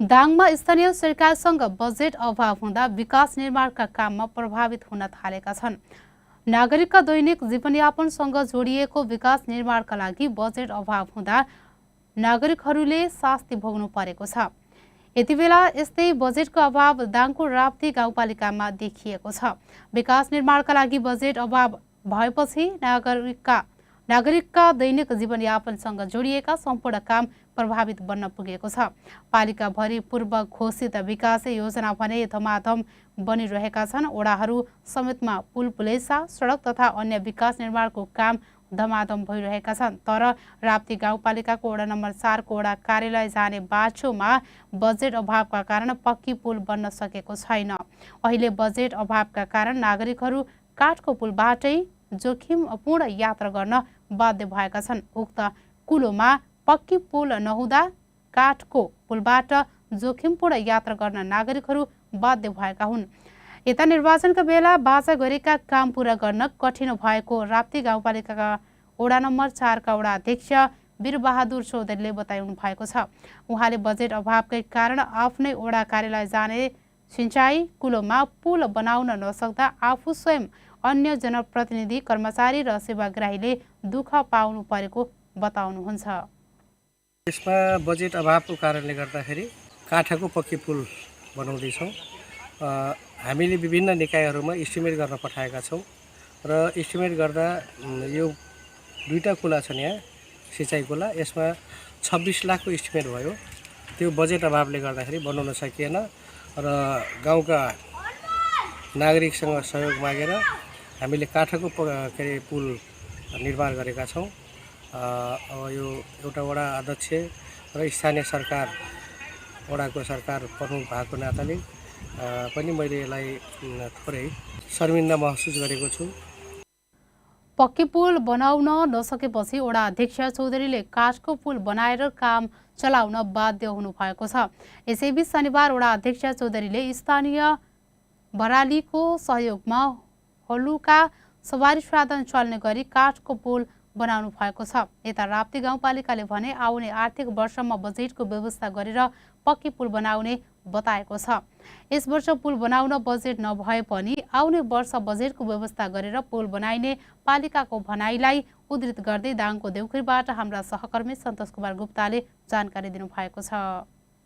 दाङमा स्थानीय सरकारसँग बजेट अभाव हुँदा विकास निर्माणका काममा प्रभावित हुन थालेका छन्। नागरिकका दैनिक जीवनयापनसँग जोडिएको विकास निर्माणका लागि बजेट अभाव हुँदा नागरिकहरूले शास्ति भोग्नु परेको छ। यतिबेला यस्तै बजेटको अभाव दाङको राप्ती गाउँपालिकामा देखिएको छ। विकास निर्माणका लागि बजेट अभाव भएपछि नागरिकका दैनिक जीवनयापनसँग जोडिएका सम्पूर्ण काम प्रभावित बन्न पुगेको छ। पालिकाभरि पूर्व घोषित विकास योजना भने धमाधम बनिरहेका छन्। ओडाहरू समेतमा पुल पुलेसा सडक तथा अन्य विकास निर्माणको काम धमाधम भइरहेका छन्। तर राप्ती गाउँपालिकाको वडा नम्बर 4 को वडा कार्यालय जाने बाटोमा बजेट अभावका कारण पक्की पुल बन्न सकेको छैन। अहिले बजेट अभावका कारण नागरिकहरू काठको पुलबाटै जोखिमपूर्ण यात्रा गर्न बाध्य भएका छन्। उक्त कुलोमा पक्की पुल नहुँदा काठको पुलबाट जोखिमपूर्ण यात्रा गर्न नागरिकहरू बाध्य भएका हुन्। यता निर्वाचनका बेला बाचा गरेका काम पूरा गर्न कठिन भएको राप्ती गाउँपालिकाका वडा नम्बर 4 का वडा अध्यक्ष वीरबहादुर चौधरीले बताउनु भएको छ। उहाँले बजेट अभावकै कारण आफ्नै वडा कार्यालय जाने सिंचाई कुलोमा पुल बनाउन नसक्दा आफू स्वयं अन्य जनप्रतिनिधि कर्मचारी र सेवाग्राहीले दुःख पाउनु परेको बताउनुहुन्छ। यसमा बजेट अभावको कारणले गर्दाखेरि काठको पक्की पुल बनाउँदैछौँ। हामीले विभिन्न निकायहरूमा इस्टिमेट गर्न पठाएका छौँ र इस्टिमेट गर्दा यो दुईटा कुला छन्। यहाँ सिँचाइ कुला, यसमा 26 लाखको इस्टिमेट भयो। त्यो बजेट अभावले गर्दाखेरि बनाउन सकिएन र गाउँका नागरिकसँग सहयोग मागेर हामीले काठको पुल निर्माण गरेका छौँ। अब यो एउटा वडा अध्यक्ष र स्थानीय सरकार वडाको सरकार प्रमुख भएको नाताले पनि मैले यसलाई थोरै शर्मिन्दा महसुस गरेको छु। पक्की पुल बनाउन नसकेपछि वडा अध्यक्ष चौधरीले काठको पुल बनाएर काम चलाउन बाध्य हुनु भएको छ। यसैबीच शनिबार वडा अध्यक्ष चौधरीले स्थानीय बरालीको सहयोगमा हलुका सवारी साधन चल्ने गरी काठको पुल बनाउनु भएको छ। यता राप्ती गाउँपालिकाले भने आउने आर्थिक वर्षमा बजेटको व्यवस्था गरेर पक्की पुल बनाउने बताएको छ। यस वर्ष पुल बनाउन बजेट नभए पनि आउने वर्ष बजेटको व्यवस्था गरेर पुल बनाइने पालिकाको भनाइलाई उद्धृत गर्दै दाङको देउखुरीबाट हाम्रा सहकर्मी सन्तोष कुमार गुप्ताले जानकारी दिनुभएको छ।